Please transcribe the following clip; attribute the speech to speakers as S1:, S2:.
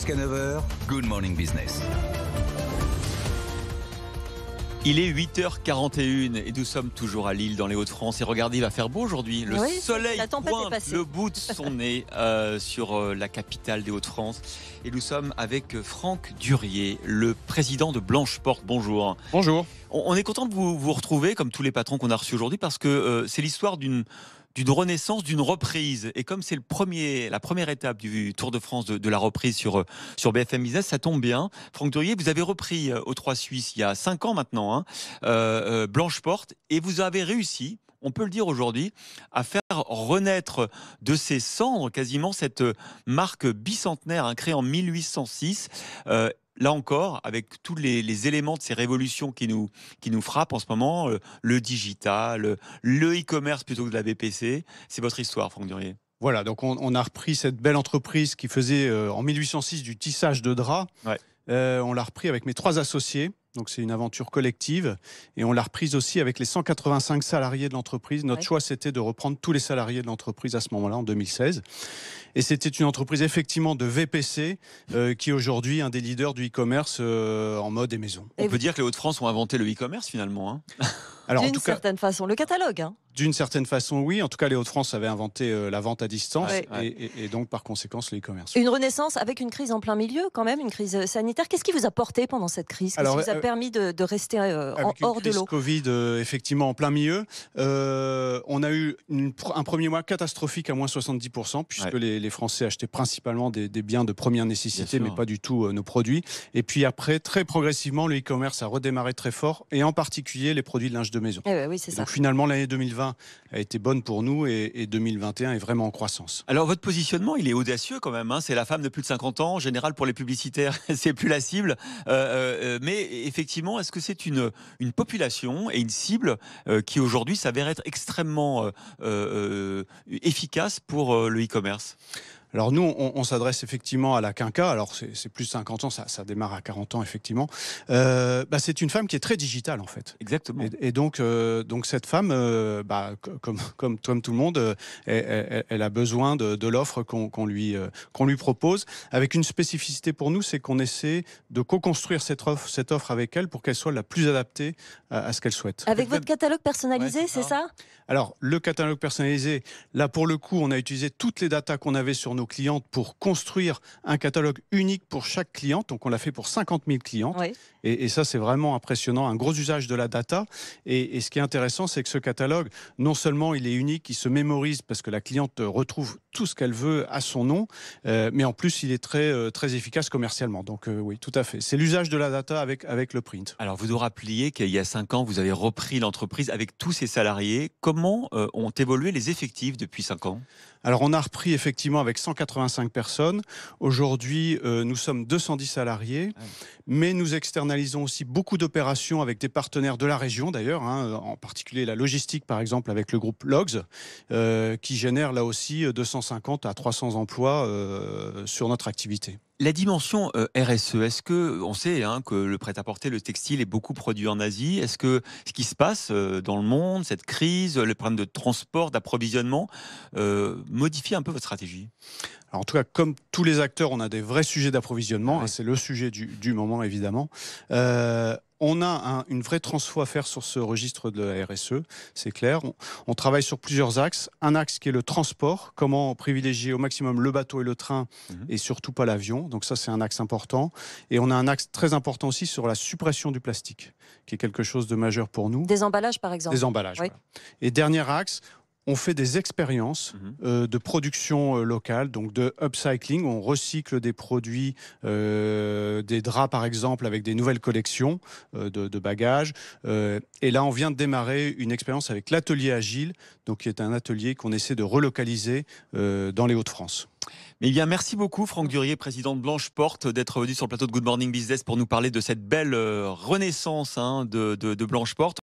S1: Jusqu'à 9 h, Good Morning Business.
S2: Il est 8h41 et nous sommes toujours à Lille dans les Hauts-de-France. Et regardez, il va faire beau aujourd'hui. Le soleil pointe le bout de son nez sur la capitale des Hauts-de-France. Et nous sommes avec Franck Durier, le président de Blanche-Porte. Bonjour.
S3: Bonjour.
S2: On est content de vous retrouver, comme tous les patrons qu'on a reçus aujourd'hui, parce que c'est l'histoire d'une renaissance, d'une reprise. Et comme c'est la première étape du Tour de France de la reprise sur BFM Business, ça tombe bien. Franck Durier, vous avez repris au 3 Suisse il y a 5 ans maintenant, Blanche-Porte, et vous avez réussi, on peut le dire aujourd'hui, à faire renaître de ses cendres quasiment cette marque bicentenaire créée en 1806. Là encore, avec tous les éléments de ces révolutions qui nous frappent en ce moment, le digital, le e-commerce plutôt que de la BPC, c'est votre histoire, Franck Durier.
S3: Voilà, donc on a repris cette belle entreprise qui faisait en 1806 du tissage de draps.
S2: Ouais.
S3: On l'a repris avec mes 3 associés. Donc c'est une aventure collective et on l'a reprise aussi avec les 185 salariés de l'entreprise. Notre choix, c'était de reprendre tous les salariés de l'entreprise à ce moment-là, en 2016. Et c'était une entreprise effectivement de VPC qui est aujourd'hui un des leaders du e-commerce en mode et maison.
S2: On peut dire que les Hauts-de-France ont inventé le e-commerce finalement.
S4: Alors, d'une certaine façon, le catalogue.
S3: D'une certaine façon, oui. En tout cas, les Hauts-de-France avaient inventé la vente à distance et donc, par conséquence, le e-commerce.
S4: Une renaissance avec une crise en plein milieu, quand même, une crise sanitaire. Qu'est-ce qui vous a porté pendant cette crise? Qu'est-ce qui vous a permis de rester hors de l'eau?
S3: Covid, effectivement, en plein milieu. On a eu un premier mois catastrophique à moins 70%, puisque les Français achetaient principalement des biens de première nécessité, mais pas du tout nos produits. Et puis après, très progressivement, le e-commerce a redémarré très fort, et en particulier les produits de linge de maison.
S4: Oui, c'est ça.
S3: Donc finalement, l'année 2020 a été bonne pour nous et 2021 est vraiment en croissance.
S2: Alors votre positionnement, il est audacieux quand même. C'est la femme de plus de 50 ans. En général, pour les publicitaires, c'est plus la cible. Mais effectivement, est-ce que c'est une population et une cible qui aujourd'hui s'avère être extrêmement efficace pour le e-commerce?
S3: Alors nous, on s'adresse effectivement à la quinca. Alors c'est plus de 50 ans, ça démarre à 40 ans effectivement. C'est une femme qui est très digitale en fait.
S2: Exactement.
S3: Et donc cette femme, comme tout le monde, elle a besoin de l'offre qu'on lui propose. Avec une spécificité pour nous, c'est qu'on essaie de co-construire cette offre avec elle pour qu'elle soit la plus adaptée à ce qu'elle souhaite.
S4: Avec votre catalogue personnalisé, c'est ça?
S3: Alors le catalogue personnalisé, là pour le coup, on a utilisé toutes les datas qu'on avait sur nos clientes pour construire un catalogue unique pour chaque cliente. Donc on l'a fait pour 50 000 clientes. Oui. Et ça, c'est vraiment impressionnant, un gros usage de la data. Et ce qui est intéressant, c'est que ce catalogue, non seulement il est unique, il se mémorise parce que la cliente retrouve tout ce qu'elle veut à son nom, mais en plus, il est très efficace commercialement. Donc oui, tout à fait. C'est l'usage de la data avec le print.
S2: Alors, vous nous rappeliez qu'il y a 5 ans, vous avez repris l'entreprise avec tous ses salariés. Comment ont évolué les effectifs depuis 5 ans?
S3: Alors, on a repris effectivement avec 185 personnes. Aujourd'hui, nous sommes 210 salariés, mais nous externalisons aussi beaucoup d'opérations avec des partenaires de la région d'ailleurs, en particulier la logistique par exemple avec le groupe Logs, qui génère là aussi 250 à 300 emplois sur notre activité.
S2: La dimension RSE, est-ce que on sait que le prêt-à-porter, le textile est beaucoup produit en Asie? Est-ce que ce qui se passe dans le monde, cette crise, les problèmes de transport, d'approvisionnement, modifie un peu votre stratégie?
S3: Alors en tout cas, comme tous les acteurs, on a des vrais sujets d'approvisionnement. C'est le sujet du moment, évidemment. On a une vraie transfo à faire sur ce registre de la RSE, c'est clair. On travaille sur plusieurs axes. Un axe qui est le transport, comment privilégier au maximum le bateau et le train, et surtout pas l'avion. Donc ça, c'est un axe important. Et on a un axe très important aussi sur la suppression du plastique, qui est quelque chose de majeur pour nous.
S4: Des emballages, par exemple.
S3: Des emballages, voilà. Et dernier axe, on fait des expériences de production locale, donc de upcycling. On recycle des produits, des draps par exemple, avec des nouvelles collections de bagages. Et là, on vient de démarrer une expérience avec l'atelier Agile, donc qui est un atelier qu'on essaie de relocaliser dans les Hauts-de-France.
S2: Eh bien, merci beaucoup Franck Durier, président de Blanche-Porte, d'être venu sur le plateau de Good Morning Business pour nous parler de cette belle renaissance de Blanche-Porte.